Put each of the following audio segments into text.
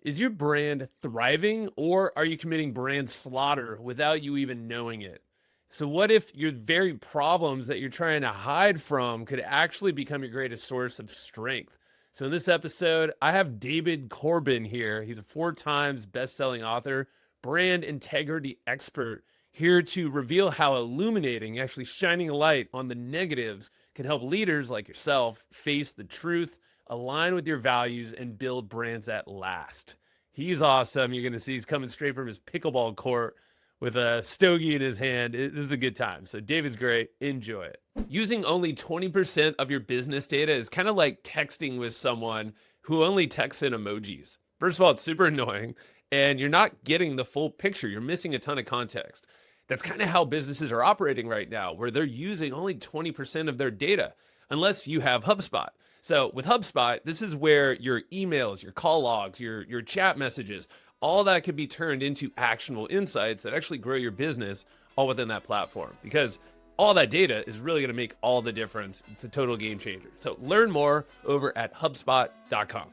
Is your brand thriving, or are you committing brand slaughter without you even knowing it? So what if your very problems that you're trying to hide from could actually become your greatest source of strength? So in this episode, I have David Corbin here. He's a 4 times best-selling author, brand integrity expert, here to reveal how illuminating, actually shining a light on the negatives, can help leaders like yourself face the truth, align with your values, and build brands that last. He's awesome. You're going to see he's coming straight from his pickleball court with a stogie in his hand. This is a good time. So David's great. Enjoy it. Using only 20% of your business data is kind of like texting with someone who only texts in emojis. First of all, it's super annoying, and you're not getting the full picture. You're missing a ton of context. That's kind of how businesses are operating right now, where they're using only 20% of their data, unless you have HubSpot. So with HubSpot, this is where your emails, your call logs, your chat messages, all that can be turned into actionable insights that actually grow your business all within that platform, because all that data is really going to make all the difference. It's a total game changer. So learn more over at hubspot.com.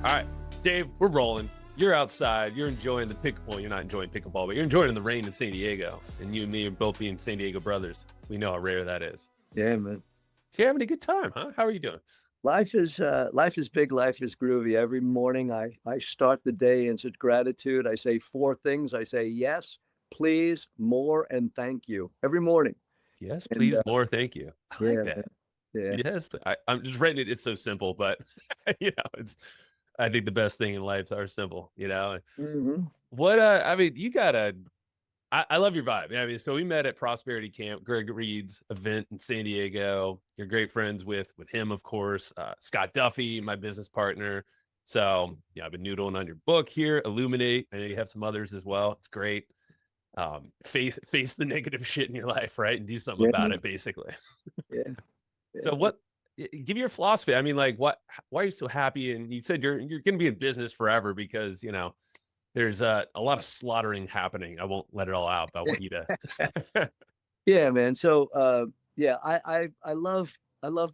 All right, Dave, we're rolling. You're outside. You're enjoying the pickleball. You're not enjoying pickleball, but you're enjoying the rain in San Diego. And you and me are both being San Diego brothers. We know how rare that is. Yeah, man. So you're having a good time, huh? How are you doing? Life is big, life is groovy. Every morning I start the day in such gratitude. I say 4 things. I say yes, please, more, and thank you every morning. Yes, And please, more. Thank you. I like yeah, that. yeah. Yes, but I'm just writing it. It's so simple, but it's. I think the best thing in life are simple. Hmm. What? I mean, you gotta. I love your vibe. I mean, so we met at Prosperity Camp, Greg Reed's event in San Diego. You're great friends with him, of course. Scott Duffy, my business partner. So yeah, I've been noodling on your book here, Illuminate. I know you have some others as well. It's great. Face the negative shit in your life, right, and do something Yeah, about it, basically. yeah, So yeah. what? Give me your philosophy. I mean, like, what? Why are you so happy? And you said you're going to be in business forever because there's a lot of slaughtering happening. I won't let it all out, but I want you to. Yeah, man. So yeah, I love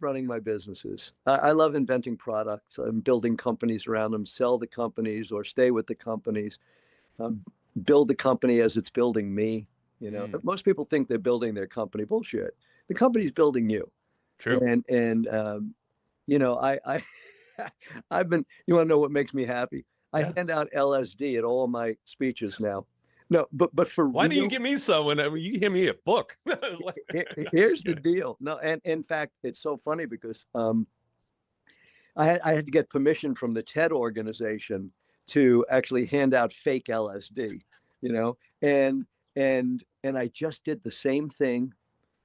running my businesses. I love inventing products and building companies around them, sell the companies or stay with the companies. Um, Build the company as it's building me. Mm, Most people think they're building their company. Bullshit. The company's building you. true. And I I've been. You want to know what makes me happy? I Yeah. hand out LSD at all my speeches now. No, but for Why do you real, give me some when you give me a book? here's Just the kidding. deal. No, and in fact, it's so funny because I had to get permission from the TED organization to actually hand out fake LSD, you know, and and I just did the same thing.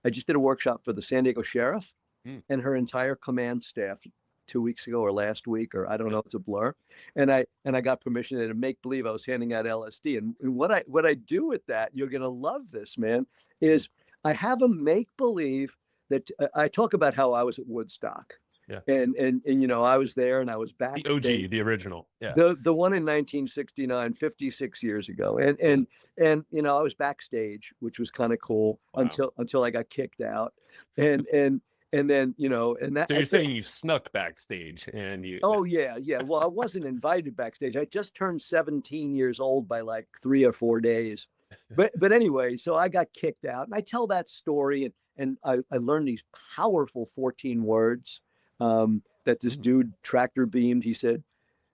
I just did a workshop for the San Diego sheriff Mm, and her entire command staff 2 weeks ago or last week, or I don't yeah. know, it's a blur. And I got permission to make believe I was handing out LSD. And what I do with that, you're gonna love this, man, Mm, is I have them make believe that I talk about how I was at Woodstock. yeah. And I was there and I was The backstage. OG, the original. Yeah. The one in 1969, 56 years ago. And Yeah. and and I was backstage, which was kind of cool Wow. until I got kicked out. And then, and that So I you're said, saying you snuck backstage and you. oh yeah, yeah. Well, I wasn't invited backstage. I just turned 17 years old by like 3 or 4 days. But anyway, so I got kicked out. And I tell that story and I learned these powerful 14 words that this Mm, dude tractor beamed. He said,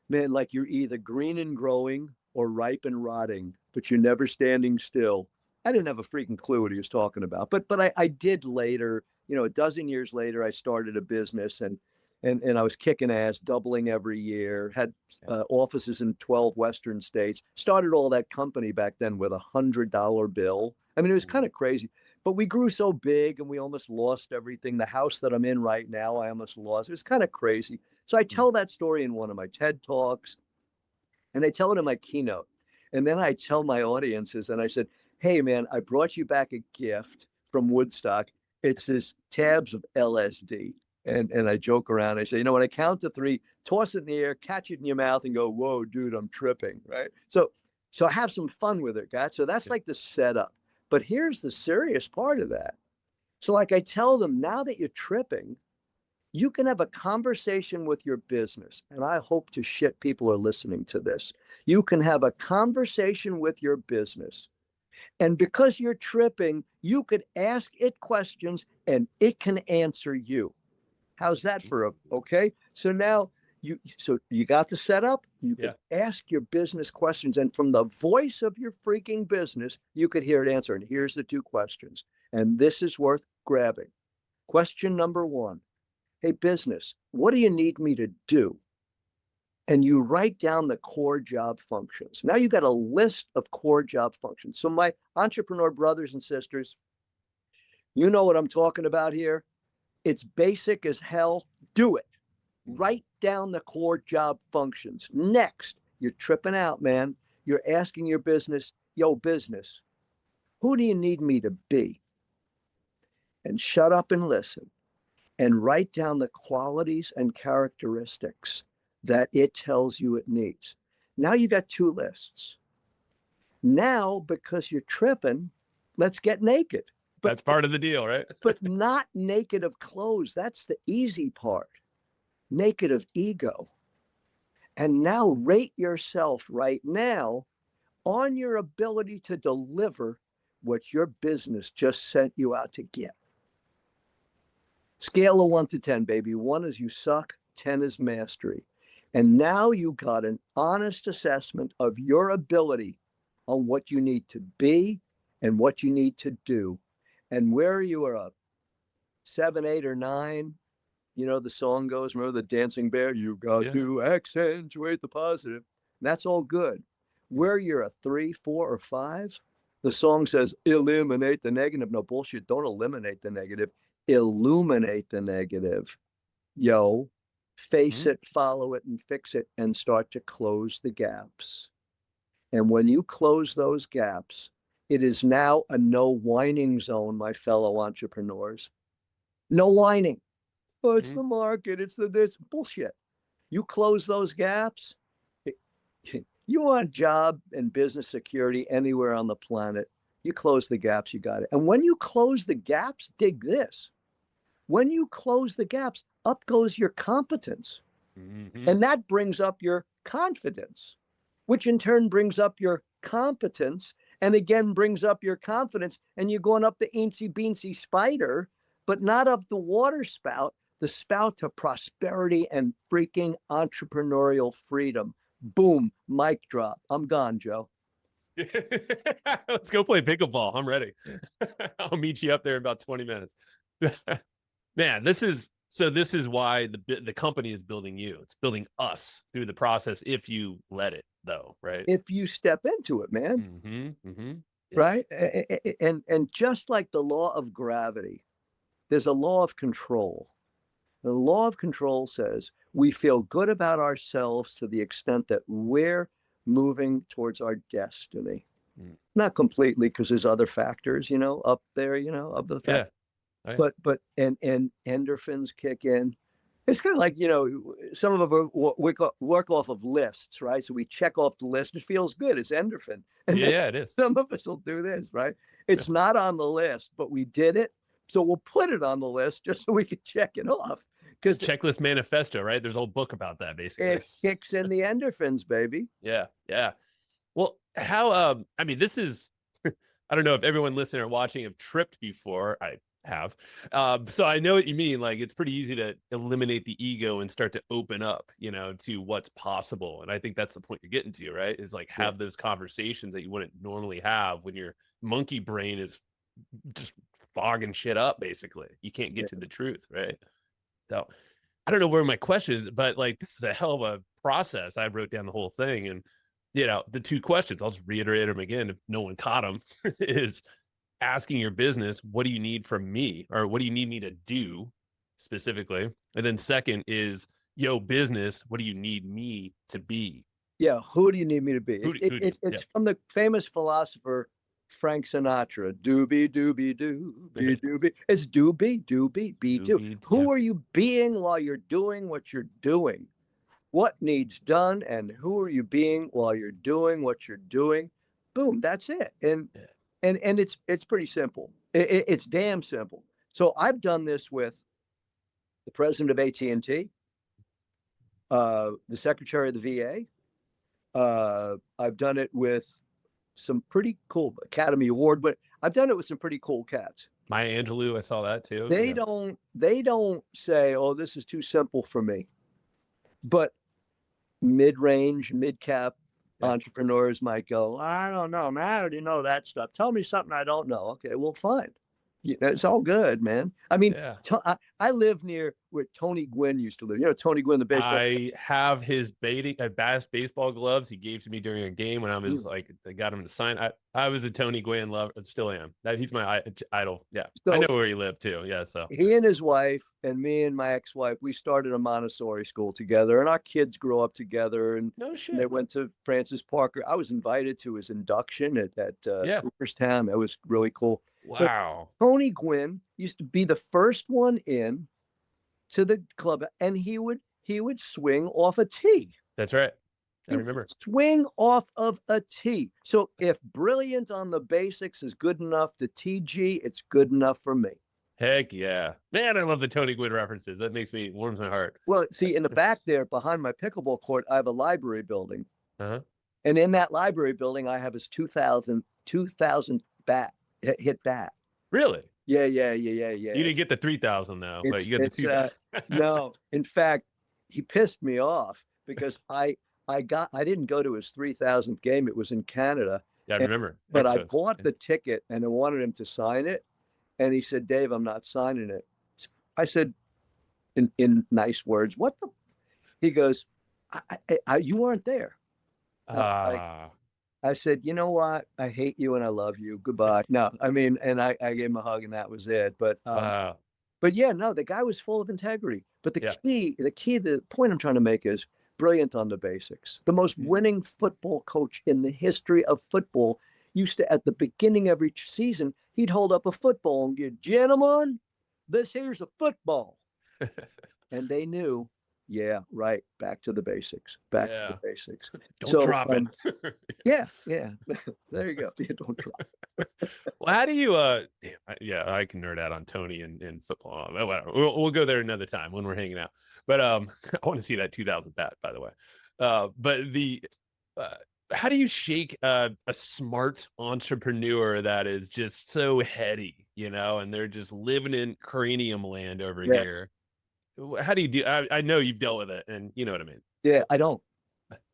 man, like you're either green and growing or ripe and rotting, but you're never standing still. I didn't have a freaking clue what he was talking about, but I did later. A dozen years later, I started a business and I was kicking ass, doubling every year. Had yeah. offices in 12 Western states. Started all that company back then with $100 bill. I mean, it was kind Mm, of crazy, but we grew so big and we almost lost everything. The house that I'm in right now, I almost lost. It was kind of crazy. So I mm, tell that story in one of my TED Talks, and I tell it in my keynote. And then I tell my audiences, and I said, hey, man, I brought you back a gift from Woodstock. It's this tabs of LSD. And I joke around. I say, when I count to three, toss it in the air, catch it in your mouth, and go, whoa, dude, I'm tripping. Right. So I have some fun with it, guys. So that's yeah. like the setup. But here's the serious part of that. So, like I tell them, now that you're tripping, You can have a conversation with your business, and I hope to shit people are listening to this. You can have a conversation with your business, and because you're tripping, you could ask it questions and it can answer you. How's that for okay? So now you got the setup, you could ask your business questions, and from the voice of your freaking business, you could hear it answer. And here's the 2 questions, and this is worth grabbing. Question number 1. Hey, business, what do you need me to do? And you write down the core job functions. Now you got a list of core job functions. So my entrepreneur brothers and sisters, you know what I'm talking about here. It's basic as hell. Do it. Write down the core job functions. Next, you're tripping out, man. You're asking your business, yo, business, who do you need me to be? And shut up and listen. And write down the qualities and characteristics that it tells you it needs. Now you got 2 lists. Now, because you're tripping, let's get naked. But that's part of the deal, right? But not naked of clothes. That's the easy part. Naked of ego. And now rate yourself right now on your ability to deliver what your business just sent you out to get. Scale of 1 to 10, baby. 1 is you suck, 10 is mastery. And now you got an honest assessment of your ability on what you need to be and what you need to do. And where you are a 7, 8, or 9, you know, the song goes, remember the dancing bear? You got to accentuate the positive. And that's all good. Where you're a 3, 4, or 5, the song says, eliminate the negative. No bullshit. Don't eliminate the negative. Illuminate the negative. Yo, face it, follow it, and fix it, and start to close the gaps. And when you close those gaps, it is now a no whining zone, my fellow entrepreneurs. No whining. Oh, it's the market, it's the this bullshit. You close those gaps, you want job and business security anywhere on the planet, you close the gaps, you got it. And when you close the gaps, dig this. When you close the gaps, up goes your competence. And that brings up your confidence, which in turn brings up your competence, and again brings up your confidence. And you're going up the eensy beensy spider, but not up the water spout, the spout to prosperity and freaking entrepreneurial freedom. Boom, mic drop. I'm gone, Joe. Let's go play pickleball. I'm ready. I'll meet you up there in about 20 minutes. Man, this is why the company is building you. It's building us through the process if you let it, though, right? If you step into it, man. Right? And just like the law of gravity, there's a law of control. The law of control says we feel good about ourselves to the extent that we're moving towards our destiny. Not completely, because there's other factors, you know, up there, you know, of the fact. Right. But endorphins kick in. It's kind of like, you know, some of us work off of lists, right? So we check off the list. It feels good. It's endorphin. And it is. Some of us will do this, right? It's not on the list, but we did it. So we'll put it on the list just so we can check it off. Because checklist manifesto, right? There's a whole book about that, basically. It kicks in the endorphins, baby. Yeah. Well, how? I mean, this is. I don't know if everyone listening or watching have tripped before. I have. So I know what you mean. Like, it's pretty easy to eliminate the ego and start to open up, you know, to what's possible. And I think that's the point you're getting to, right? Is like have those conversations that you wouldn't normally have when your monkey brain is just fogging shit up. Basically, you can't get to the truth, right? So I don't know where my question is, but like, this is a hell of a process. I wrote down the whole thing, and you know, the 2 questions, I'll just reiterate them again if no one caught them, is asking your business, what do you need from me? Or what do you need me to do specifically? And then second is, yo, business, what do you need me to be? Yeah, who do you need me to be? It's from the famous philosopher Frank Sinatra. Doobie, doobie, doobie, doobie. It's doobie, doobie, be do. Who are you being while you're doing what you're doing? What needs done, and who are you being while you're doing what you're doing? Boom, that's it. And it's pretty simple. It's damn simple. So I've done this with the president of AT&T, the secretary of the VA. I've done it with some pretty cool Academy Award, but I've done it with some pretty cool cats. Maya Angelou, I saw that too. They Yeah. don't say, "Oh, this is too simple for me." But mid-range, mid-cap Yeah. entrepreneurs might go, "I don't know, man. I already know that stuff. Tell me something I don't know." Okay, well, fine. It's all good, man. I mean, Yeah. I live near where Tony Gwynn used to live. You know, Tony Gwynn, the baseball. I have his bass baseball gloves he gave to me during a game when I was Mm. like, I got him to sign. I was a Tony Gwynn lover, still am. He's my idol. Yeah, I know So where he lived too. Yeah, so he and his wife and me and my ex-wife, we started a Montessori school together, and our kids grew up together, and no they shit. went to Francis Parker. I was invited to his induction at Yeah. Cooperstown. It was really cool. But Wow. Tony Gwynn used to be the first one in to the club, and he would swing off a tee. That's right. I He remember. would swing off of a tee. So if brilliant on the basics is good enough to TG, it's good enough for me. Heck yeah, man! I love the Tony Gwynn references. That warms my heart. Well, see, in the back there behind my pickleball court, I have a library building. Uh-huh. And in that library building, I have his 2000 bat hit bat. Really? Yeah. You didn't get the 3,000 though, but you got the It's 2,000. no. In fact, he pissed me off because I didn't go to his 3000th game. It was in Canada. Yeah, I remember. But I Expos. bought the ticket and I wanted him to sign it. And he said, "Dave, I'm not signing it." I said, in nice words, "What the?" He goes, "You weren't there." Like, Ah, I said, "You know what? I hate you and I love you. Goodbye." No, I mean, and I gave him a hug and that was it. wow. But yeah, no, the guy was full of integrity. But Yeah. the point I'm trying to make is brilliant on the basics. The most Mhm. winning football coach in the history of football used to, at the beginning of each season, he'd hold up a football and get, "Gentlemen, this here's a football." And they knew, yeah, right, back to the basics, back to the Yeah. basics. Don't So, drop it. yeah, there you go. Yeah, don't drop. Well, how do you yeah, I can nerd out on Tony and football. Whatever. We'll go there another time when we're hanging out. But I want to see that 2,000 bat, by the way. But the uh how do you shake a smart entrepreneur that is just so heady, and they're just living in cranium land over Yeah, here? How do you do? I know you've dealt with it, and you know what I mean. yeah, I don't.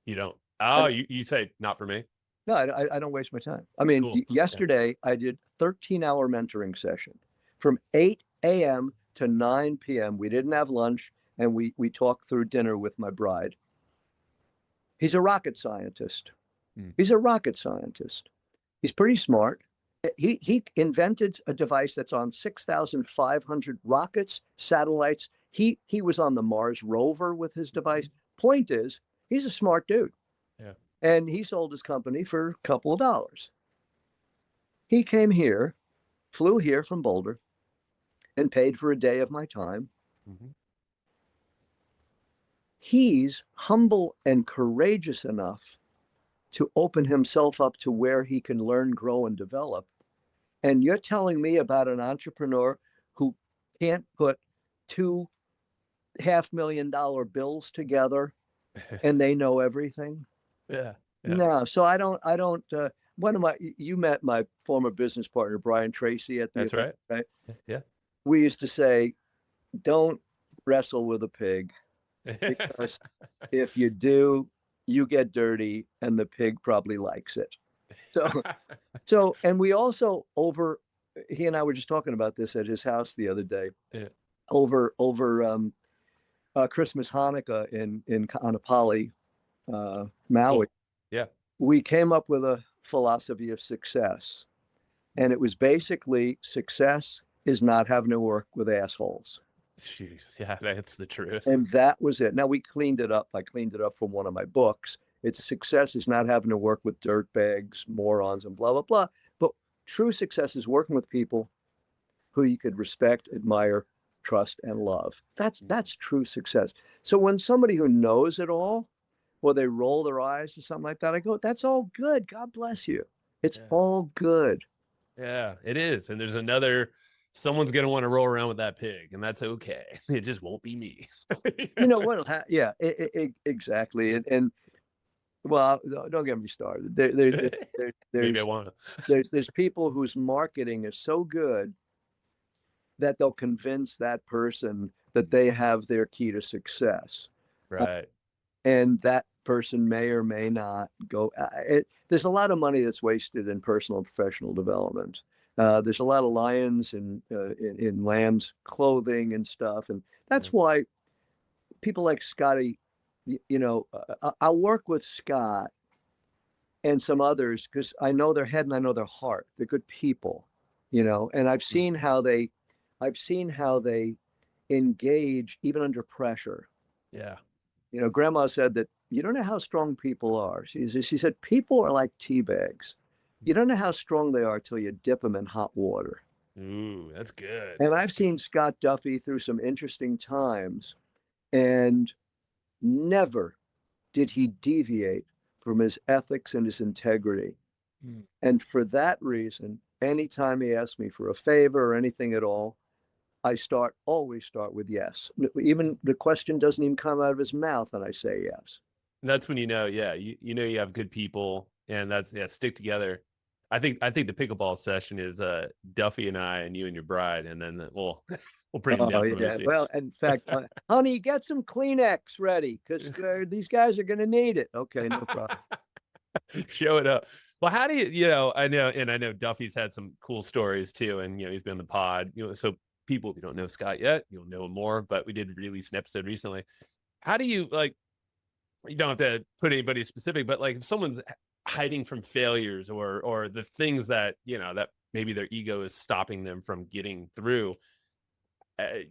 You don't. I Oh, don't. you say not for me. No, I don't waste my time. I mean, Cool. Yeah. yesterday I did 13-hour mentoring session from 8 a.m. to 9 p.m. We didn't have lunch, and we talked through dinner with my bride. He's a rocket scientist. Mm. He's a rocket scientist. He's pretty smart. He invented a device that's on 6,500 rockets, satellites. He was on the Mars rover with his device. Point is, he's a smart dude. Yeah. And he sold his company for a couple of dollars. He came here, flew here from Boulder, and paid for a day of my time. Mm-hmm. He's humble and courageous enough to open himself up to where he can learn, grow, and develop. And you're telling me about an entrepreneur who can't put two $500,000 bills together and they know everything? Yeah. Yeah. No, so I don't. One of my, you met my former business partner Brian Tracy at the That's event, right. right? Yeah. We used to say, "Don't wrestle with a pig, because if you do, you get dirty, and the pig probably likes it." So, and we also he and I were just talking about this at his house the other day, Yeah. over Christmas, Hanukkah in Kaanapali, Maui. Cool. Yeah. We came up with a philosophy of success, and it was basically, success is not having to work with assholes. Jeez. Yeah, that's the truth. And that was it. Now we cleaned it up. I cleaned it up from one of my books. It's success is not having to work with dirtbags, morons, and blah, blah, blah. But true success is working with people who you could respect, admire, trust, and love. That's true success. So when somebody who knows it all, or they roll their eyes or something like that, I go, "That's all good. God bless you. It's Yeah. all good." Yeah, it is. And there's another someone's going to want to roll around with that pig, and that's okay. It just won't be me. You know what? Yeah, exactly. And well, don't get me started. Maybe I want There's people whose marketing is so good that they'll convince that person that they have their key to success. to. Right. And that person may or may not go. There's a lot of money that's wasted in personal and professional development. There's a lot of lions in lambs clothing and stuff, and Yeah. that's why people like Scotty, I'll work with Scott and some others because I know their head and I know their heart. They're good people, and I've seen how they engage even under pressure. Yeah. Grandma said that you don't know how strong people are. She said, people are like tea bags. You don't know how strong they are till you dip them in hot water. Ooh, that's good. And I've seen Scott Duffy through some interesting times, and never did he deviate from his ethics and his integrity. Mm. And for that reason, anytime he asks me for a favor or anything at all, I always start with yes. Even the question doesn't even come out of his mouth, and I say yes. And that's when you know you have good people, and stick together. I think the pickleball session is Duffy and I and you and your bride, and then we'll bring him Oh down from yeah. OC. Well, in fact, honey, get some Kleenex ready because these guys are going to need it. Okay, no problem. Show it up. Well, how do I know Duffy's had some cool stories too, and he's been on the pod. So people, if you don't know Scott yet, you'll know him more. But we did release an episode recently. How do you you don't have to put anybody specific, but if someone's hiding from failures or the things that that maybe their ego is stopping them from getting through,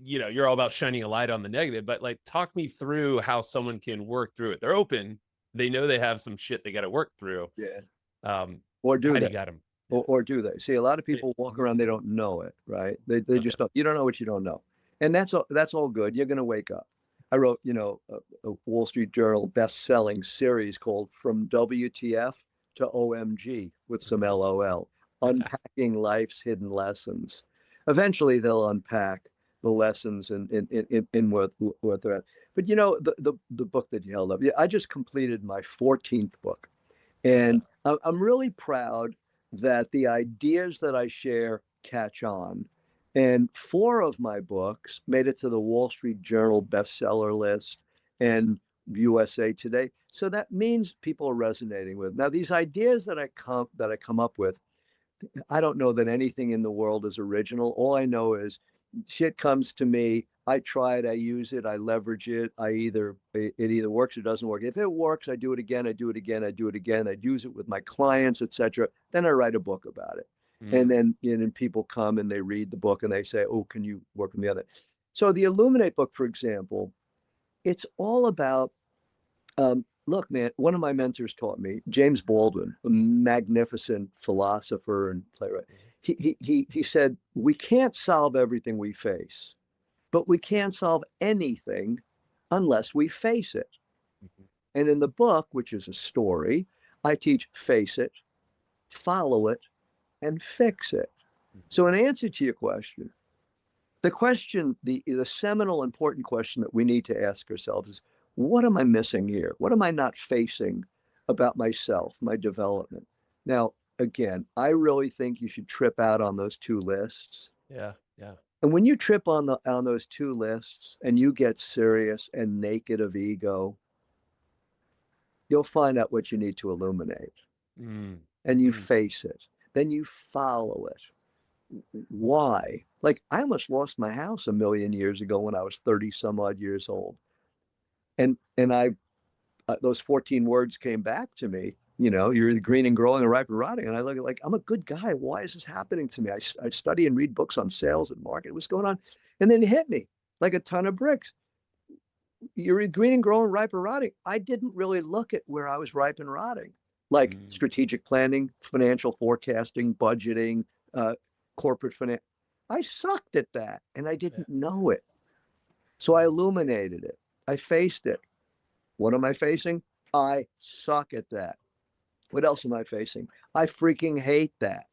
you're all about shining a light on the negative, but talk me through how someone can work through it. They're open, they know they have some shit they got to work through. Yeah. Or do how they? do you got them? Or do they? See, a lot of people walk around, they don't know it, right? They just don't. You don't know what you don't know, and that's all good. You're going to wake up. I wrote, a Wall Street Journal best-selling series called From WTF to OMG with some LOL, unpacking life's hidden lessons. Eventually, they'll unpack the lessons in what they're at. But the book that you held up, I just completed my 14th book, and I'm really proud that the ideas that I share catch on. And 4 of my books made it to the Wall Street Journal bestseller list and USA Today. So that means people are resonating with. Now, these ideas that I come up with, I don't know that anything in the world is original. All I know is shit comes to me. I try it, I use it, I leverage it. It either works or doesn't work. If it works, I do it again, I do it again, I do it again. I use it with my clients, etc. Then I write a book about it. And then people come and they read the book and they say, oh, can you work on the other? So the Illuminate book, for example, it's all about look, man, one of my mentors taught me, James Baldwin, a magnificent philosopher and playwright. He said, we can't solve everything we face, but we can't solve anything unless we face it. And in the book, which is a story, I teach face it, follow it, and fix it. So in answer to your question, the seminal important question that we need to ask ourselves is, what am I missing here? What am I not facing about myself, my development? Now, again, I really think you should trip out on those 2 lists. Yeah. And when you trip on those 2 lists and you get serious and naked of ego, you'll find out what you need to illuminate. And you face it. Then you follow it. Why? I almost lost my house 1 million years ago when I was 30 some odd years old. And those 14 words came back to me. You're the green and growing and ripe and rotting. And I look at I'm a good guy. Why is this happening to me? I study and read books on sales and market. What's going on? And then it hit me like a ton of bricks. You're green and growing, ripe and rotting. I didn't really look at where I was ripe and rotting, like strategic planning, financial forecasting, budgeting, corporate finance. I sucked at that and I didn't know it. So I illuminated it. I faced it. What am I facing? I suck at that. What else am I facing? I freaking hate that.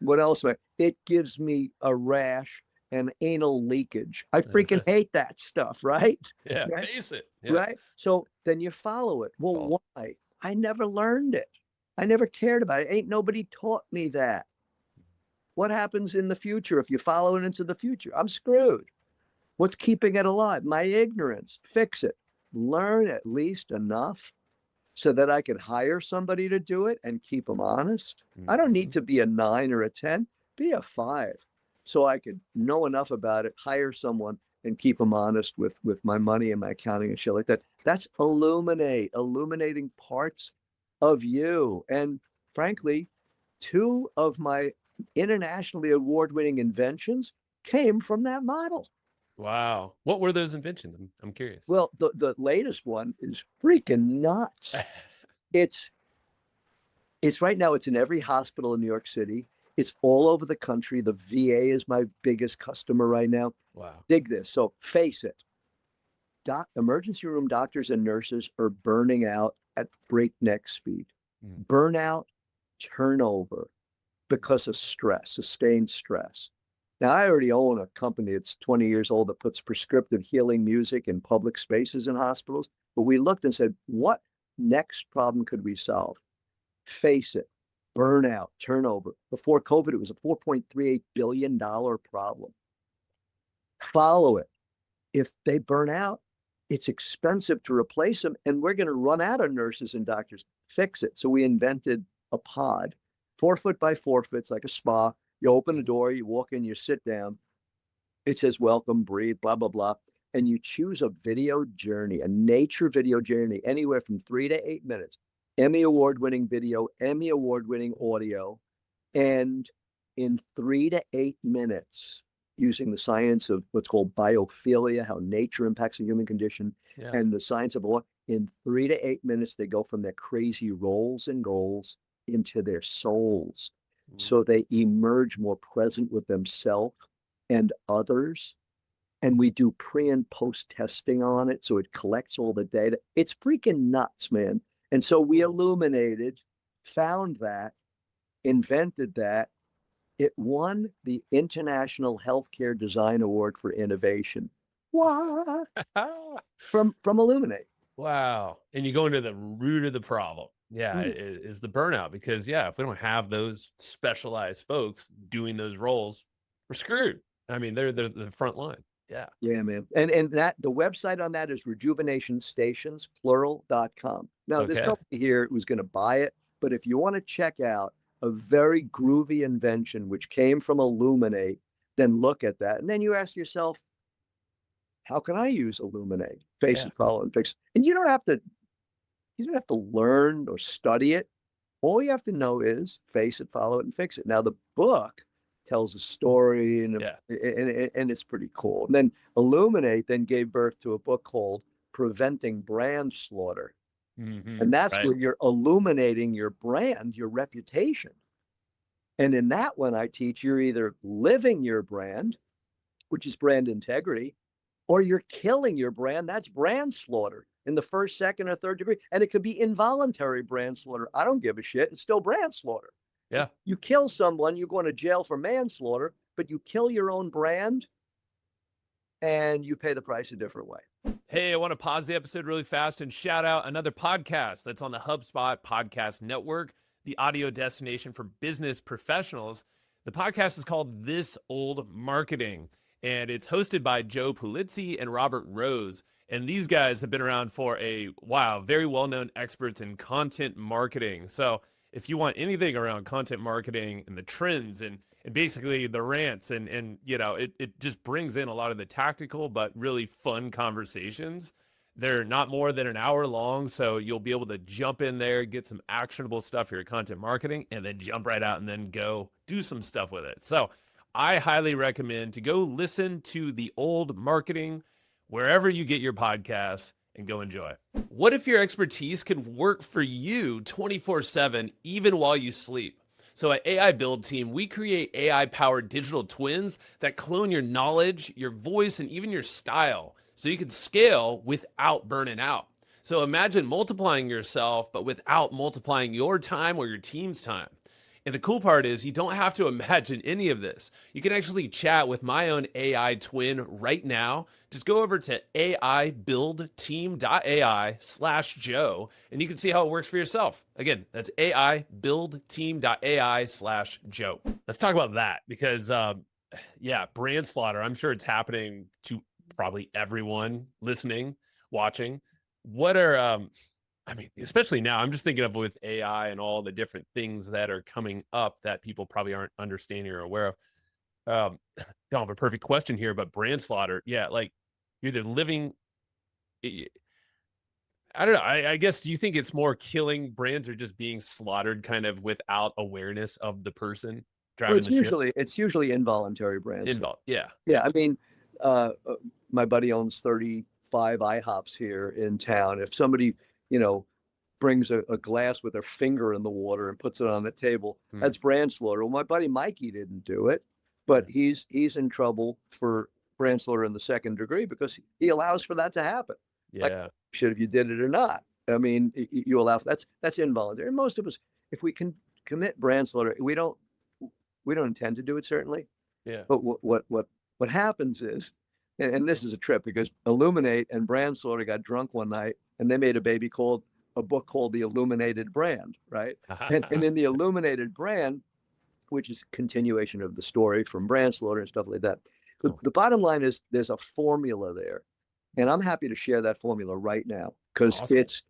What else? It gives me a rash and anal leakage. I freaking hate that stuff, right? Yeah, Right? face it. Yeah. Right? So then you follow it. Well, Follow. why? I never learned it. I never cared about it. Ain't nobody taught me that. What happens in the future if you follow it into the future? I'm screwed. What's keeping it alive? My ignorance. Fix it. Learn at least enough so that I could hire somebody to do it and keep them honest. I don't need Mhm. to be a 9 or a 10, be a 5. So I could know enough about it, hire someone and keep them honest with my money and my accounting and shit like that. That's illuminating parts of you. And frankly, 2 of my internationally award-winning inventions came from that model. Wow. What were those inventions? I'm curious. Well, the latest one is freaking nuts. It's it's right now, it's in every hospital in New York City. It's all over the country. The VA is my biggest customer right now. Wow. Dig this. So face it, emergency room doctors and nurses are burning out at breakneck speed. Mm. Burnout, turnover because of stress, sustained stress. Now, I already own a company that's 20 years old that puts prescriptive healing music in public spaces in hospitals. But we looked and said, what next problem could we solve? Face it, burnout, turnover. Before COVID, it was a $4.38 billion problem. Follow it. If they burn out, it's expensive to replace them, and we're going to run out of nurses and doctors. Fix it. So we invented a pod, 4 foot by 4 foot, it's like a spa. You open the door, you walk in, you sit down. It says, welcome, breathe, blah, blah, blah. And you choose a video journey, a nature video journey, anywhere from 3 to 8 minutes. Emmy award-winning video, Emmy award-winning audio. And in 3 to 8 minutes, using the science of what's called biophilia, how nature impacts the human condition, Yeah. and the science of what, in 3 to 8 minutes, they go from their crazy roles and goals into their souls. So they emerge more present with themselves and others. And we do pre and post testing on it. So it collects all the data. It's freaking nuts, man. And so we illuminated, found that, invented that. It won the International Healthcare Design Award for Innovation. What? From Illuminate. Wow. And you go into the root of the problem. Yeah, Mm. is the burnout. Because yeah, if we don't have those specialized folks doing those roles, we're screwed. I mean, they're the front line. Yeah. Yeah, man. And that the website on that is rejuvenationstations, plural.com. Now, this Okay. company here was going to buy it, but if you want to check out a very groovy invention which came from Illuminate, then look at that. And then you ask yourself, how can I use Illuminate? Face Yeah. it, follow, and fix it. And you don't have to learn or study it. All you have to know is face it, follow it, and fix it. Now, the book tells a story and, Yeah. and it's pretty cool. And then Illuminate then gave birth to a book called Preventing Brand Slaughter. And that's Right. where you're illuminating your brand, your reputation. And in that one, I teach you're either living your brand, which is brand integrity, or you're killing your brand. That's brand slaughter in the first, second, or third degree. And it could be involuntary brand slaughter. I don't give a shit. It's still brand slaughter. Yeah. You kill someone, you're going to jail for manslaughter, but you kill your own brand and you pay the price a different way. Hey, I want to pause the episode really fast and shout out another podcast that's on the Hubspot podcast network, the audio destination for business professionals. The podcast is called This Old Marketing, and it's hosted by Joe Pulizzi and Robert Rose. And these guys have been around for a while, very well-known experts in content marketing. So if you want anything around content marketing and the trends and basically the rants and you know, it just brings in a lot of the tactical but really fun conversations. They're not more than an hour long, so you'll be able to jump in there, get some actionable stuff for your content marketing, and then jump right out and then go do some stuff with it. So I highly recommend to go listen to The Old Marketing wherever you get your podcasts and go enjoy. What if your expertise could work for you 24/7, even while you sleep? So at AI Build Team, we create AI-powered digital twins that clone your knowledge, your voice, and even your style, so you can scale without burning out. So imagine multiplying yourself, but without multiplying your time or your team's time. And the cool part is you don't have to imagine any of this. You can actually chat with my own AI twin right now. Just go over to aibuildteam.ai/Joe and you can see how it works for yourself. Again, that's aibuildteam.ai/Joe. Let's talk about that because, yeah, brand slaughter. I'm sure it's happening to probably everyone listening, watching. What are, I mean, especially now, I'm just thinking of with AI and all the different things that are coming up that people probably aren't understanding or aware of. Don't have a perfect question here, but brand slaughter, yeah, like you're either living. I don't know. I guess. Do you think it's more killing brands or just being slaughtered, kind of without awareness of the person Well, driving the ship it's usually involuntary brand stuff. involved? Yeah, Yeah, I mean, my buddy owns 35 IHOPs here in town. If somebody, you know, brings a glass with their finger in the water and puts it on the table, mm, that's brand slaughter. Well, my buddy Mikey didn't do it, but he's in trouble for brand slaughter in the second degree because he allows for that to happen. Like, yeah, should if you did it or not. I mean, you allow that's involuntary. And most of us, if we can commit brand slaughter, we don't intend to do it certainly. yeah. But what happens is, and this is a trip because Illuminate and Brand Slaughter got drunk one night and they made a book called The Illuminated Brand, right? And in the Illuminated Brand, which is a continuation of the story from Brand Slaughter and stuff like that, Cool. the bottom line is there's a formula there, and I'm happy to share that formula right now because Awesome. it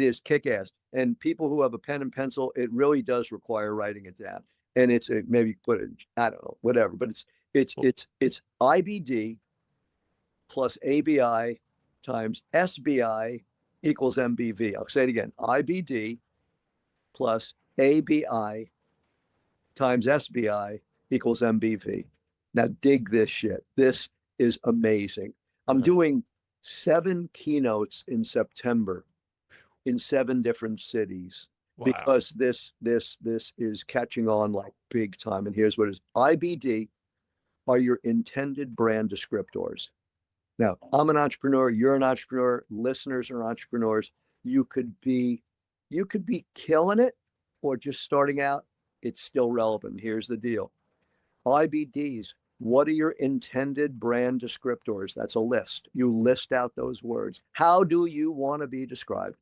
is kick ass. And people who have a pen and pencil, it really does require writing it down. And it's maybe put it, I don't know, whatever, but Cool. it's IBD plus ABI times SBI equals MBV. I'll say it again. IBD plus ABI times SBI equals MBV. Now dig this shit. This is amazing. I'm doing 7 keynotes in September in 7 different cities Wow. because this is catching on like big time. And here's what it is. IBD are your intended brand descriptors. Now, I'm an entrepreneur, you're an entrepreneur, listeners are entrepreneurs. You could be killing it or just starting out, it's still relevant. Here's the deal. IBDs, what are your intended brand descriptors? That's a list. You list out those words. How do you want to be described?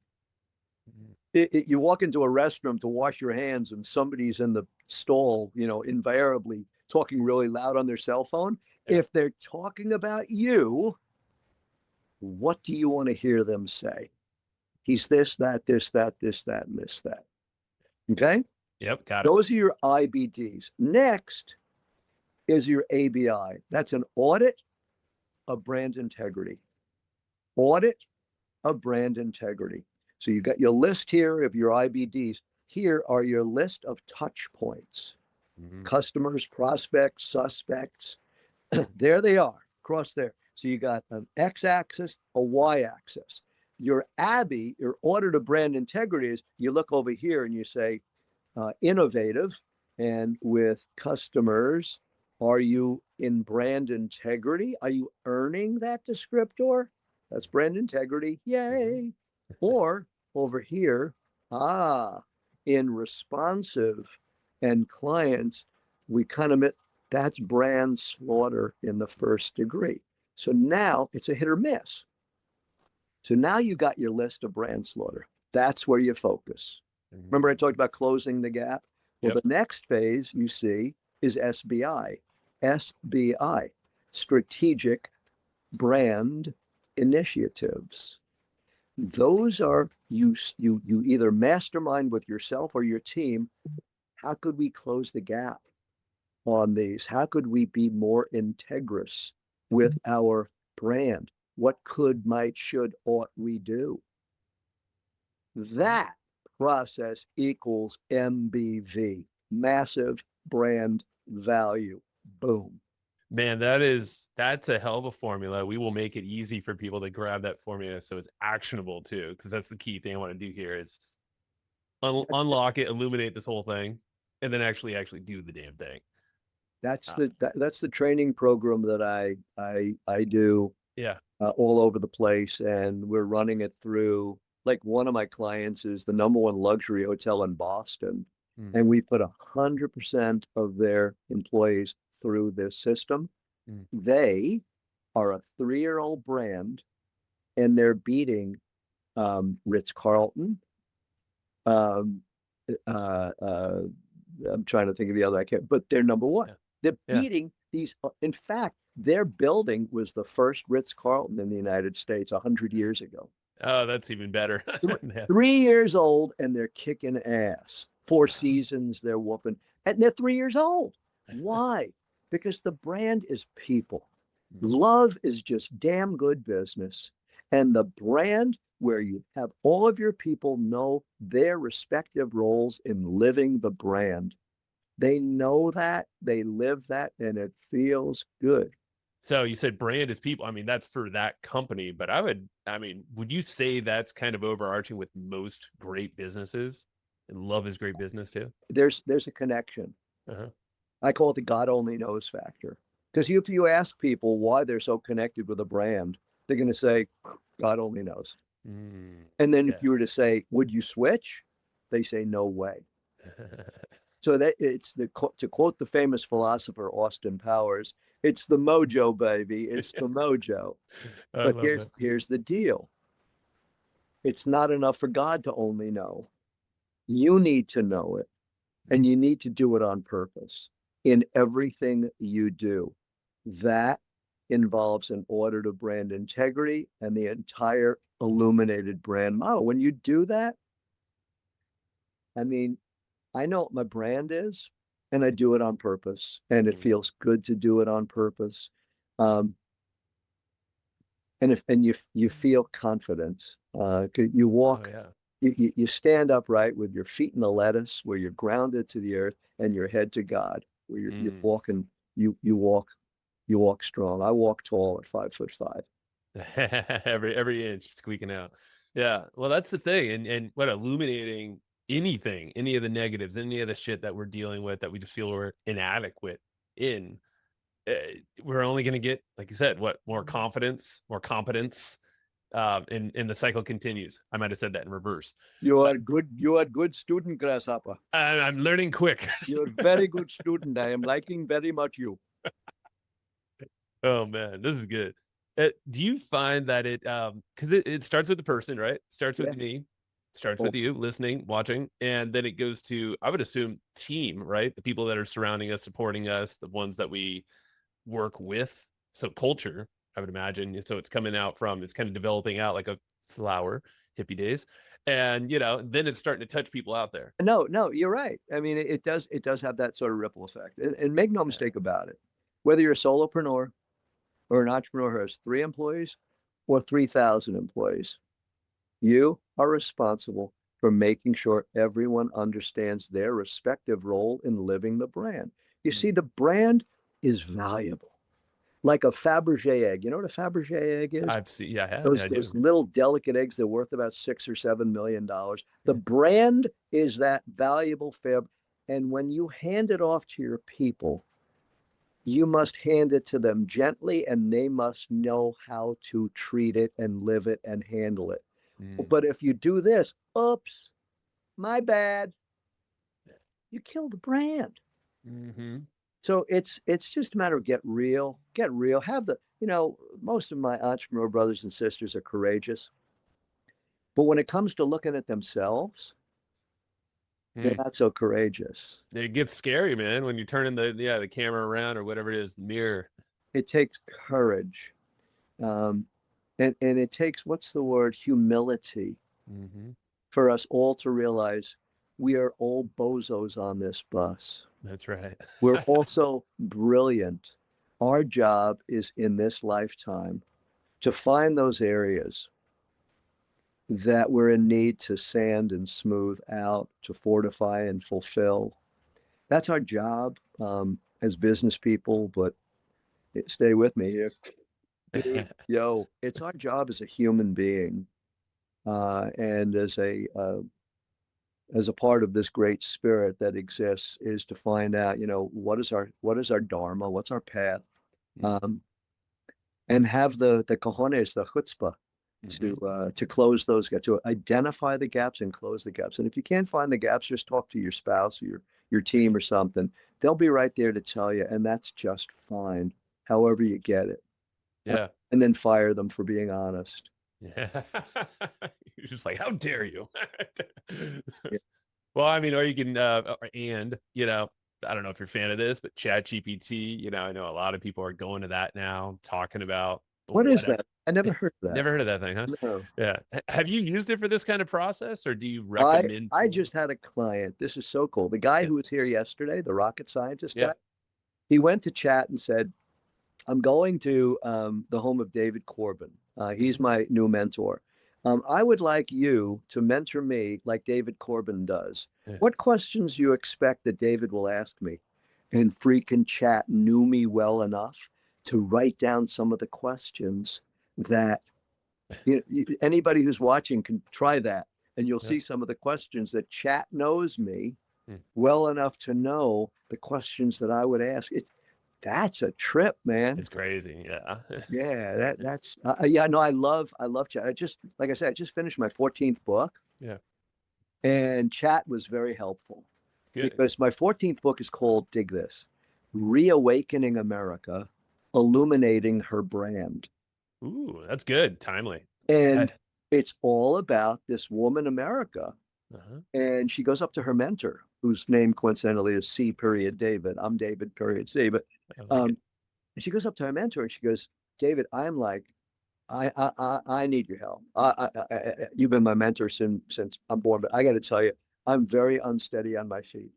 You walk into a restroom to wash your hands and somebody's in the stall, invariably talking really loud on their cell phone. Yeah. If they're talking about you, what do you want to hear them say? He's this, that, this, that, this, that, and this, that. Okay? Yep. Got it. Those are your IBDs. Next is your ABI. That's an audit of brand integrity. Audit of brand integrity. So you got your list here of your IBDs. Here are your list of touch points. Customers, prospects, suspects. There they are, across there. So you got an x-axis, a y-axis. Your ABI, your audit of brand integrity, is you look over here and you say, innovative, and with customers, are you in brand integrity? Are you earning that descriptor? That's brand integrity. Yay. Or over here, in responsive and clients, we kind of that's brand slaughter in the first degree. So now it's a hit or miss. So now you got your list of brand slaughter. That's where you focus. Remember I talked about closing the gap? Well, Yep. the next phase you see is SBI. SBI, strategic brand initiatives. Those are you either mastermind with yourself or your team. How could we close the gap on these? How could we be more integrous with our brand? What could, might, should, ought we do? That process equals MBV, massive brand value. Boom. Man, that's a hell of a formula. We will make it easy for people to grab that formula so it's actionable too, because that's the key thing I want to do here is unlock it, illuminate this whole thing, and then actually do the damn thing. That's Uh, that's the training program that I do yeah. all over the place, and we're running it through. Like one of my clients is the #1 luxury hotel in Boston, Mm, and we put 100% of their employees through this system. mm. They are a 3-year-old brand, and they're beating Ritz-Carlton. Um, I'm trying to think of the other. I can't, but they're number one. Yeah. They're Yeah. beating these. In fact, their building was the first Ritz-Carlton in the United States 100 years ago. Oh, that's even better. Yeah. 3 years old, and they're kicking ass. Four Seasons, they're whooping, and they're 3 years old. Why? Because the brand is people. Mm. Love is just damn good business. And the brand where you have all of your people know their respective roles in living the brand. They know that, they live that, and it feels good. So you said brand is people. I mean, that's for that company, but I mean, would you say that's kind of overarching with most great businesses? And love is great business too? There's a connection. Uh-huh. I call it the God only knows factor. Because if you ask people why they're so connected with a brand, they're going to say, God only knows. Mm, And then yeah. if you were to say, would you switch? They say, no way. So that it's to quote the famous philosopher Austin Powers, it's the mojo, baby. It's the mojo. I But love that. here's the deal. It's not enough for God to only know. You need to know it, and you need to do it on purpose in everything you do. That involves an audit of brand integrity and the entire illuminated brand model. When you do that, I mean, I know what my brand is, and I do it on purpose, and it Mm. feels good to do it on purpose. Um, and if and you feel confident, you Oh walk, yeah. you stand upright with your feet in the lettuce, where you're grounded to the earth and your head to God, where you're Mm. walking, you walk strong. I walk tall at 5'5". Every inch squeaking out. Yeah. Well, that's the thing. And what illuminating anything, any of the negatives, any of the shit that we're dealing with that we just feel we're inadequate in, uh, we're only going to get, like you said, what more confidence, more competence, and the cycle continues. I might have said that in reverse, You but are good. You are good student, Grasshopper. I'm learning quick. You're very good student. I am liking very much you. Oh man, this is good. Do you find that because it starts with the person, right? Starts Yeah. with me, starts Oh, with you listening, watching, and then it goes to, I would assume, team, right? The people that are surrounding us, supporting us, the ones that we work with. So culture, I would imagine. So it's coming out from, it's kind of developing out like a flower, hippie days. And then it's starting to touch people out there. no, you're right. I mean, it does have that sort of ripple effect. And make no Yeah. mistake about it. Whether you're a solopreneur or an entrepreneur who has 3 employees or 3,000 employees, you are responsible for making sure everyone understands their respective role in living the brand. You Mm. see, the brand is valuable. Like a Fabergé egg. You know what a Fabergé egg is? I've seen, yeah, I have, yeah, Those I those do. little delicate eggs, they're worth about $6 or $7 million. The Yeah. brand is that valuable fib. And when you hand it off to your people, you must hand it to them gently, and they must know how to treat it and live it and handle it. Mm. But if you do this, oops, my bad, you kill the brand. Hmm. So it's just a matter of get real. Have most of my entrepreneur brothers and sisters are courageous. But when it comes to looking at themselves, they're Mm. not so courageous. It gets scary, man, when you turn in the camera around or whatever it is, the mirror. It takes courage. Um, and it takes, what's the word, humility, Hmm. for us all to realize we are all bozos on this bus. That's right. We're also brilliant. Our job is in this lifetime to find those areas that we're in need to sand and smooth out, to fortify and fulfill. That's our job as business people, but stay with me here. Dude, yo, it's our job as a human being, and as a part of this great spirit that exists, is to find out, what is our dharma, what's our path, Mm. um, and have the cojones, the chutzpah, to close those gaps, to identify the gaps and close the gaps. And if you can't find the gaps, just talk to your spouse or your team or something. They'll be right there to tell you, and that's just fine, however you get it. Yeah. And then fire them for being honest. Yeah. You're just like, how dare you? Yeah. Well, I mean, or you can, and, you know, I don't know if you're a fan of this, but Chat GPT, you know, I know a lot of people are going to that now, talking about What is whatever. that? I never heard of that. Never heard of that thing, huh? No. Yeah. Have you used it for this kind of process, or do you I recommend I tools? just had a client. This is so cool. The guy Yeah. who was here yesterday, the rocket scientist Yeah. guy, he went to chat and said, I'm going to the home of David Corbin. He's Mhm. my new mentor. I would like you to mentor me like David Corbin does. Yeah. What questions you expect that David will ask me? And freaking chat knew me well enough to write down some of the questions that anybody who's watching can try that. And you'll Yeah. see some of the questions that chat knows me Mm. well enough to know the questions that I would ask. That's a trip, man. It's crazy. Yeah. Yeah, It's, that's yeah, no, I love chat. I just like I said, I just finished my 14th book, yeah. and chat was very helpful Good. because my 14th book is called, dig this, Reawakening America, Illuminating Her Brand. Ooh, that's good. Timely. And Good. it's all about this woman, America. Uh-huh. And she goes up to her mentor, whose name coincidentally is C. period David. I'm David period C. But I like it. and she goes up to her mentor and she goes, David, I'm like, I need your help. You've been my mentor since I'm born, but I got to tell you, I'm very unsteady on my feet.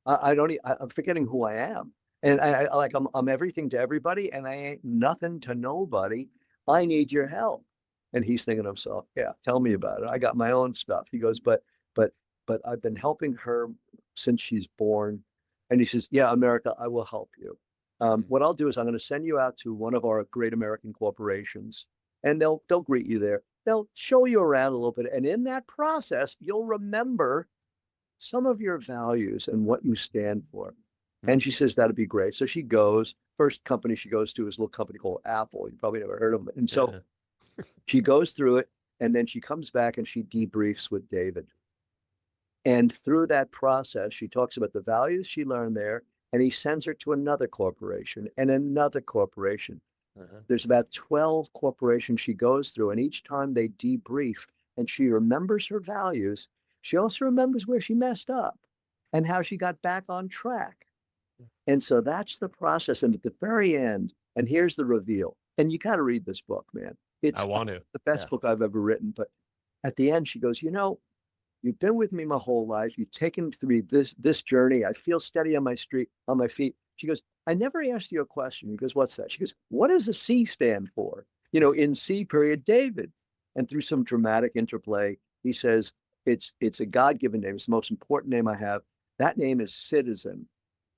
I don't. I'm forgetting who I am, and I'm everything to everybody, and I ain't nothing to nobody. I need your help. And he's thinking to himself, yeah, tell me about it. I got my own stuff. He goes, but but I've been helping her since she's born, and he says, yeah, America, I will help you. Mm. What I'll do is I'm going to send you out to one of our great American corporations and they'll greet you there. They'll show you around a little bit, and in that process, you'll remember some of your values and what you stand for. Mm. And she says that'd be great. So she goes. First company she goes to is a little company called Apple. You probably never heard of it. And so Yeah. she goes through it, and then she comes back and she debriefs with David. And through that process, she talks about the values she learned there, and he sends her to another corporation and another corporation. Uh-huh. There's about 12 corporations she goes through, and each time they debrief and she remembers her values, she also remembers where she messed up and how she got back on track. And so that's the process. And at the very end, and here's the reveal. And you got to read this book, man. I It's want to. the Yeah. best book I've ever written. But at the end, she goes, you've been with me my whole life. You've taken me through this journey. I feel steady on my feet. She goes, I never asked you a question. He goes, what's that? She goes, what does the C stand for? In C period David. And through some dramatic interplay, he says, it's a God-given name. It's the most important name I have. That name is citizen.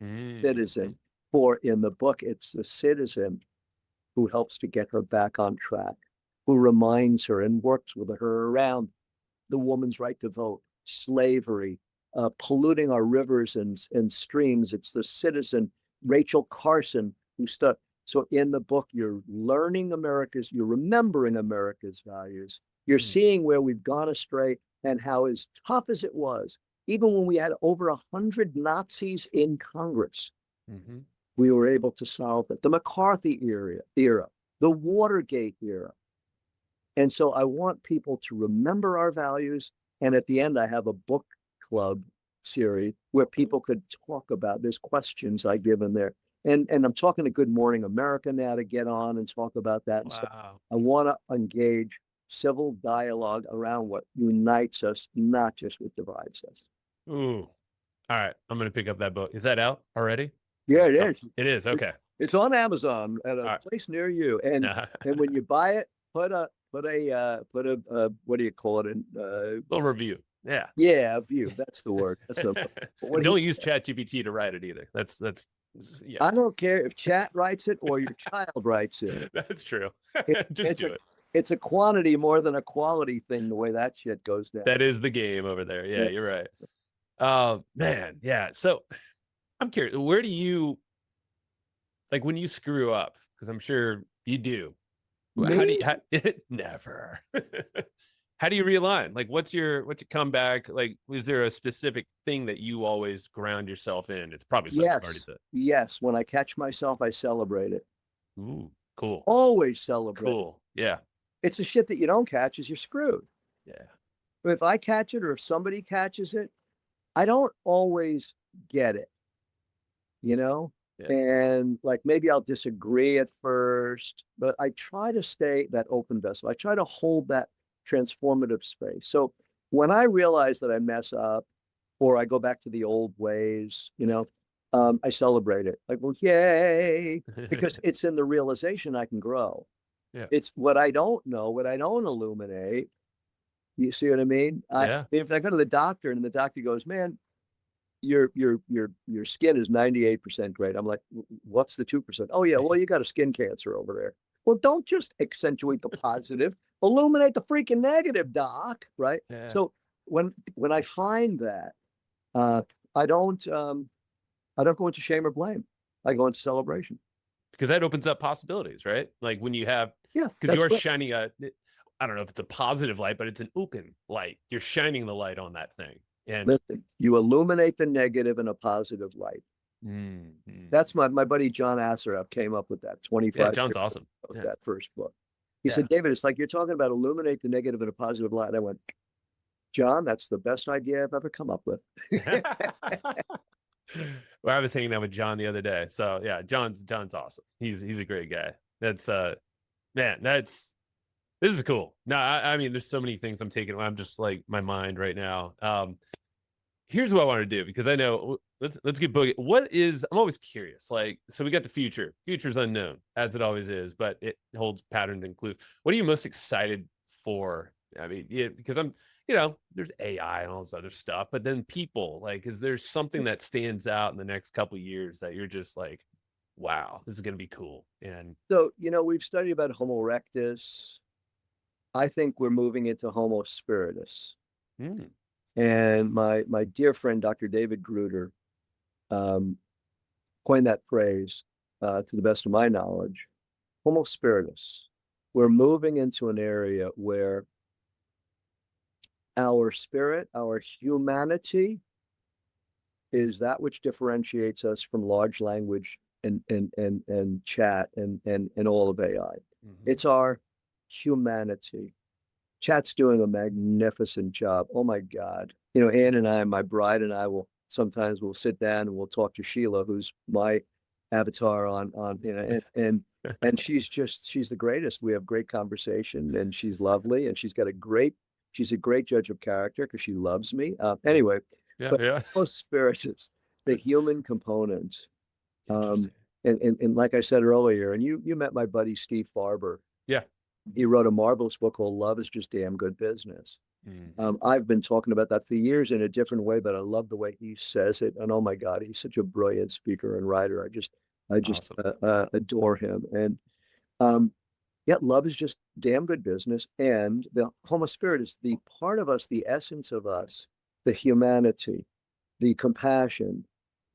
Mm. Citizen. For in the book, it's the citizen who helps to get her back on track, who reminds her and works with her around the woman's right to vote, slavery, polluting our rivers and streams. It's the citizen, Rachel Carson, who stuck. So in the book, you're you're remembering America's values. You're Mm. seeing where we've gone astray and how, as tough as it was, even when we had over 100 Nazis in Congress, Mm-hmm. we were able to solve it. The McCarthy era, the Watergate era. And so I want people to remember our values. And at the end, I have a book club series where people could talk about, there's questions I give in there. And I'm talking to Good Morning America now to get on and talk about that. And so Wow. I want to engage civil dialogue around what unites us, not just what divides us. Ooh. All right. I'm going to pick up that book. Is that out already? Yeah, it Oh, is. it is. Okay. It's on Amazon at a All place near you. right. And when you buy it, put a what do you call it? Little review. Yeah. Yeah, a view. That's the word. That's the And what he. don't use ChatGPT to write it either. Yeah. I don't care if chat writes it or your child writes it. That's true. Just It's do a it. it's a quantity more than a quality thing. The way that shit goes down. That is the game over there. Yeah, Yeah. you're right. Man, yeah. So I'm curious, where do you, like, when you screw up, because I'm sure you do, How do Me? you, never. How do you realign? Like, what's your comeback? Like, is there a specific thing that you always ground yourself in? It's probably something you've already Yes. said. Yes. When I catch myself, I celebrate it. Ooh, cool. Always celebrate it. Cool. Yeah. It's the shit that you don't catch is you're screwed. Yeah. But if I catch it or if somebody catches it, I don't always get it, you know? Yeah. And like maybe I'll disagree at first, but I try to stay that open vessel. I try to hold that transformative space. So when I realize that I mess up or I go back to the old ways, I celebrate it. Like, well, yay, because it's in the realization I can grow. Yeah. It's what I don't know, what I don't illuminate. You see what I mean? Yeah. If I go to the doctor and the doctor goes, man, your skin is 98% great. I'm like, what's the 2%? Oh yeah, well, you got a skin cancer over there. Well, don't just accentuate the positive, illuminate the freaking negative, doc, right? Yeah. So when I find that, uh, I don't I don't go into shame or blame. I go into celebration. Because that opens up possibilities, right? Like when you have, Yeah, because you that's are great. shining I don't know if it's a positive light, but it's an open light. You're shining the light on that thing. And Listen, you illuminate the negative in a positive light. mm-hmm. That's my buddy John Assaraf came up with that Yeah, 25 John's years awesome. of Yeah. that first book. He Yeah. said, David, it's like you're talking about illuminate the negative in a positive light. And I went, John, that's the best idea I've ever come up with. Well, I was hanging out with John the other day. So yeah, John's awesome. He's a great guy. That's man, this is cool. No, I mean, there's so many things I'm taking. I'm just like my mind right now. Here's what I want to do because I know let's get boogie. What is I'm always curious. Like, so we got the future. Future's unknown, as it always is, but it holds patterns and clues. What are you most excited for? I mean, yeah, because there's AI and all this other stuff, but then people, like, is there something that stands out in the next couple of years that you're just like, wow, this is gonna be cool? And So, we've studied about Homo erectus. I think we're moving into Homo spiritus. hmm, And my dear friend, Dr. David Gruder, um, coined that phrase, to the best of my knowledge, Homo spiritus. We're moving into an area where our spirit, our humanity is that which differentiates us from large language and chat and all of AI. mhm. It's our humanity. Chat's doing a magnificent job. Oh my God. Ann and I, my bride and I will sometimes we'll sit down and we'll talk to Sheila, who's my avatar on, and she's the greatest. We have great conversation and she's lovely and she's a great judge of character because she loves me. Anyway, Yeah, but yeah. most spirits, the human component. Um, Interesting. and like I said earlier, and you met my buddy Steve Farber. Yeah. He wrote a marvelous book called Love is Just Damn Good Business. Mhm. I've been talking about that for years in a different way, but I love the way he says it. And oh my God, he's such a brilliant speaker and writer. I just Awesome. adore him. And um, yeah, love is just damn good business. And the Homo Spirit is the part of us, the essence of us, the humanity, the compassion,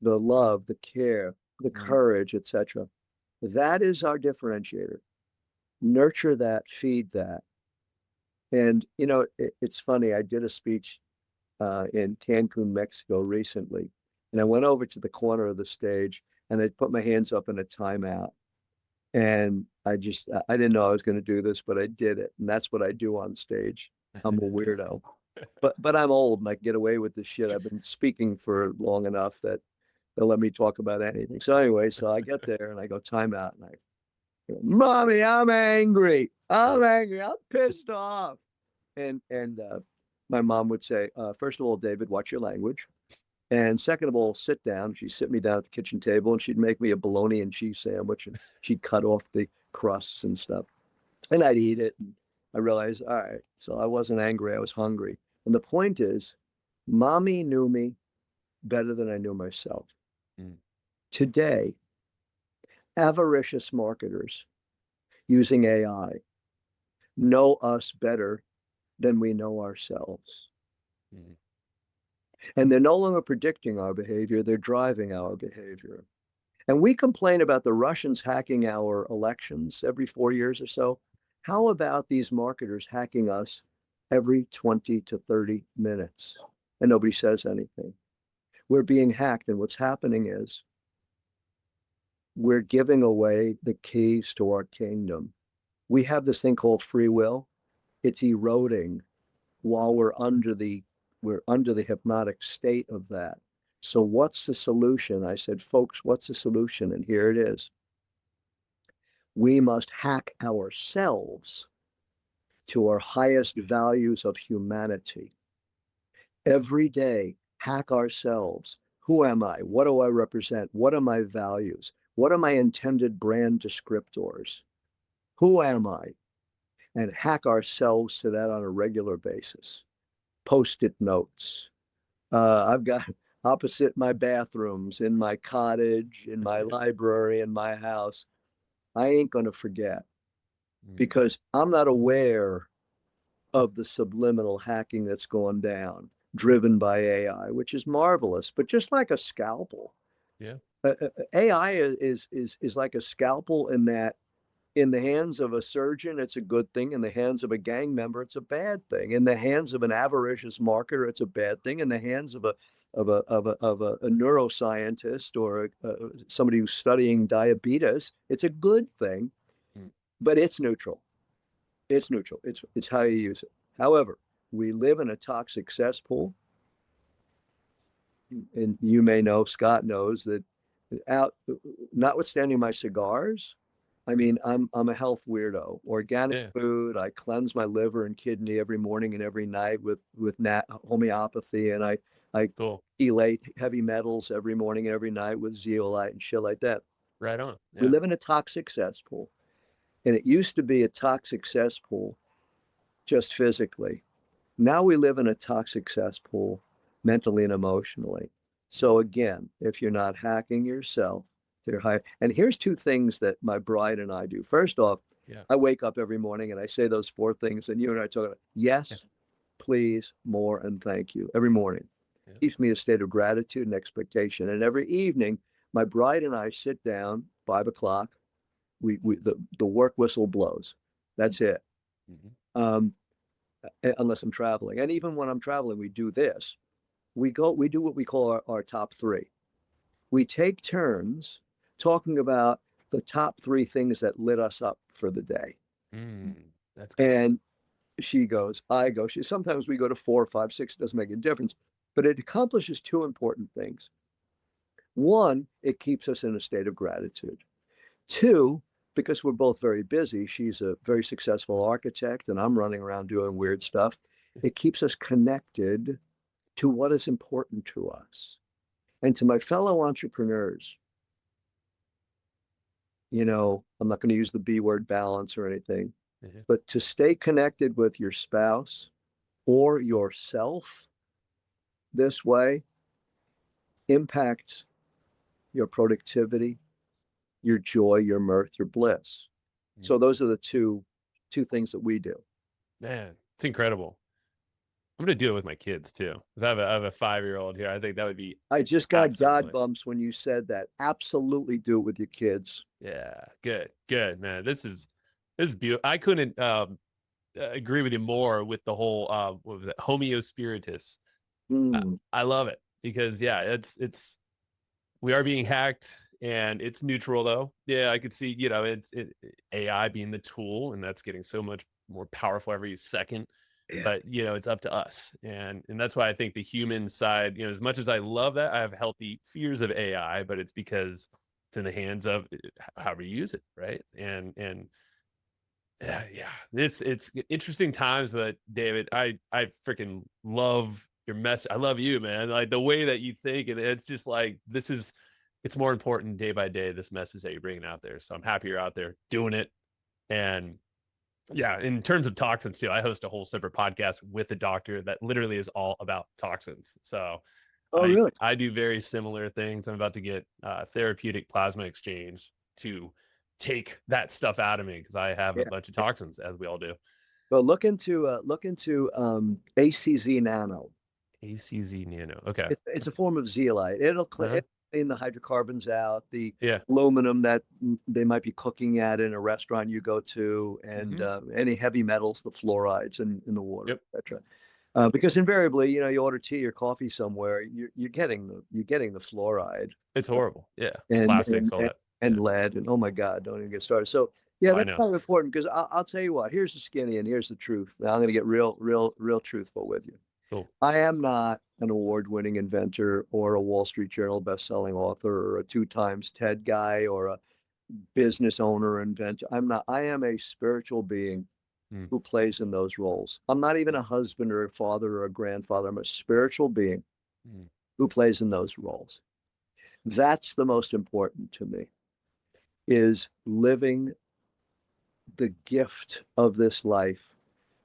the love, the care, the Mm. courage, etc. That is our differentiator. Nurture that, feed that. And it's funny. I did a speech in Cancun, Mexico recently, and I went over to the corner of the stage and I put my hands up in a timeout. And I didn't know I was going to do this, but I did it, and that's what I do on stage. I'm a weirdo, but I'm old and I can get away with this shit. I've been speaking for long enough that they'll let me talk about anything. So anyway, so I get there and I go timeout, and I Mommy, I'm angry. I'm angry. I'm pissed off. And my mom would say, first of all, David, watch your language. And second of all, sit down. She'd sit me down at the kitchen table and she'd make me a bologna and cheese sandwich and she'd cut off the crusts and stuff. And I'd eat it. And I realized, all right, so I wasn't angry. I was hungry. And the point is, mommy knew me better than I knew myself. Mm. Today, avaricious marketers using AI know us better than we know ourselves. Mm. And they're no longer predicting our behavior, they're driving our behavior. And we complain about the Russians hacking our elections every 4 years or so. How about these marketers hacking us every 20 to 30 minutes and nobody says anything? We're being hacked, and what's happening is we're giving away the keys to our kingdom. We have this thing called free will. It's eroding while we're under the hypnotic state of that. So what's the solution? I said, folks, what's the solution? And here it is. We must hack ourselves to our highest values of humanity. Every day, hack ourselves. Who am I? What do I represent? What are my values? What are my intended brand descriptors? Who am I? And hack ourselves to that on a regular basis. Post-it notes. I've got opposite my bathrooms, in my cottage, in my library, in my house. I ain't going to forget because I'm not aware of the subliminal hacking that's going down, driven by AI, which is marvelous. But just like a scalpel, Yeah. AI is like a scalpel in that in the hands of a surgeon, it's a good thing. In the hands of a gang member, it's a bad thing. In the hands of an avaricious marketer, it's a bad thing. In the hands of a neuroscientist or somebody who's studying diabetes, it's a good thing. But it's neutral. It's neutral. It's how you use it. However, we live in a toxic cesspool, and you may know, Scott knows that out, notwithstanding my cigars, I mean, I'm a health weirdo. Organic food. I cleanse my liver and kidney every morning and every night with homeopathy, and I Cool. elate heavy metals every morning and every night with zeolite and shit like that. Right on. We Yeah. live in a toxic cesspool, and it used to be a toxic cesspool just physically. Now we live in a toxic cesspool mentally and emotionally. So again, if you're not hacking yourself, they're high. And here's two things that my bride and I do. First off, I wake up every morning and I say those four things, and you and I talk about yes, please, more, and thank you every morning. Keeps me in a state of gratitude and expectation. And every evening, my bride and I sit down, 5 o'clock. The work whistle blows. That's it. Unless I'm traveling. And even when I'm traveling, we do this. We do what we call our top three. We take turns talking about the top three things that lit us up for the day. That's good. And she goes, I go. Sometimes we go to 4, 5, 6. It doesn't make a difference, but it accomplishes two important things. One, it keeps us in a state of gratitude. Two, because we're both very busy, she's a very successful architect and I'm running around doing weird stuff. It keeps us connected to what is important to us. And to my fellow entrepreneurs, I'm not going to use the B word, balance, or anything, but to stay connected with your spouse or yourself this way impacts your productivity, your joy, your mirth, your bliss. So those are the two things that we do. Man, it's incredible. I'm gonna do it with my kids too, because I have a 5-year-old here. I think that would be. I just got God bumps when you said that. Absolutely do it with your kids. Yeah, good, man. This is beautiful. I couldn't agree with you more with the whole what was it, homeospiritus. I love it because it's we are being hacked and it's neutral though. Yeah, I could see it's AI being the tool, and that's getting so much more powerful every second. Yeah. But it's up to us, and that's why I think the human side, as much as I love that, I have healthy fears of AI, but it's because it's in the hands of however you use it, right? And it's interesting times. But David, I freaking love your message. I love you, man. Like the way that you think, and it's just like it's more important day by day, this message that you're bringing out there. So I'm happy you're out there doing it. And yeah, in terms of toxins too, I host a whole separate podcast with a doctor that literally is all about toxins. So really? I do very similar things. I'm about to get therapeutic plasma exchange to take that stuff out of me because I have a bunch of toxins, as we all do. Well, look into ACZ Nano. ACZ Nano. Okay. It's a form of zeolite. It'll clean the hydrocarbons out, the Yeah. aluminum that they might be cooking at in a restaurant you go to, and any heavy metals, the fluorides in the water, Yep. etc. Because invariably, you know, you order tea or coffee somewhere, you're getting the fluoride It's horrible. Yeah. and Plastics, all that. and Yeah. lead, and oh my God, don't even get started. So yeah, I that's know. kind of important because I'll tell you what. Here's the skinny, and here's the truth. Now I'm going to get real truthful with you. Cool. I am not an award-winning inventor or a Wall Street Journal best-selling author or a 2 times TED guy or a business owner or inventor. I'm not. I am a spiritual being Mm. who plays in those roles. I'm not even a husband or a father or a grandfather. I'm a spiritual being Mm. who plays in those roles. That's the most important to me, is living the gift of this life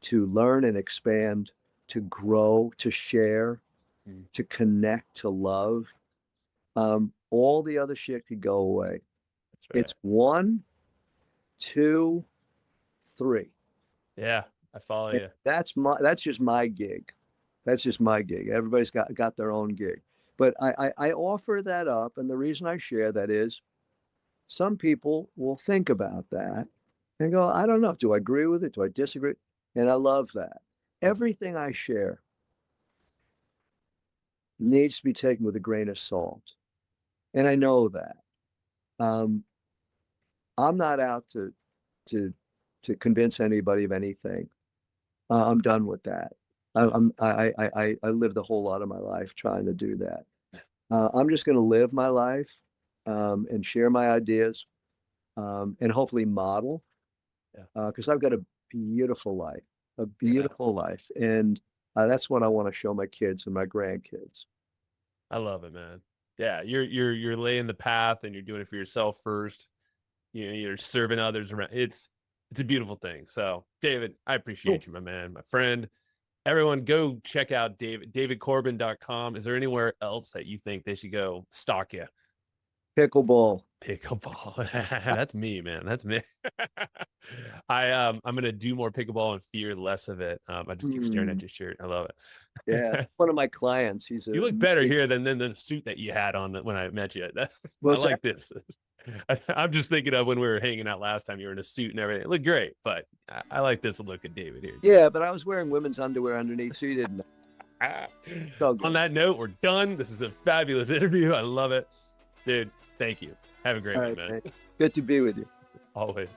to learn and expand, to grow, to share, to connect, to love. All the other shit could go away. That's right. It's 1, 2, 3. Yeah. I follow And you. that's just my gig. That's just my gig. Everybody's got their own gig. But I offer that up, and the reason I share that is some people will think about that and go, I don't know, do I agree with it? Do I disagree? And I love that. Everything I share needs to be taken with a grain of salt. And I know that. Um, I'm not out to convince anybody of anything. I'm done with that. I lived a whole lot of my life trying to do that. I'm just going to live my life and share my ideas and hopefully model because I've got a beautiful life, and that's what I want to show my kids and my grandkids. I love it, man. Yeah, you're laying the path and you're doing it for yourself first. You know, you're serving others around. It's a beautiful thing. So, David, I Cool. appreciate you, my man, my friend. Everyone go check out davidcorbin.com. Is there anywhere else that you think they should go stalk you? Pickleball. Pickleball. That's me, man. That's me. I'm gonna do more pickleball and fear less of it. I just keep staring at your shirt. I love Yeah, it. one of my clients. You look better here than the suit that you had on when I met you. I like this. I'm just thinking of when we were hanging out last time. You were in a suit and everything. It looked great, but I like this look of David here. Yeah, but I was wearing women's underwear underneath, so you didn't know. On that note, we're done. This is a fabulous interview. I love it, dude. Thank you. Have a great one, man. Good to be with you. Always.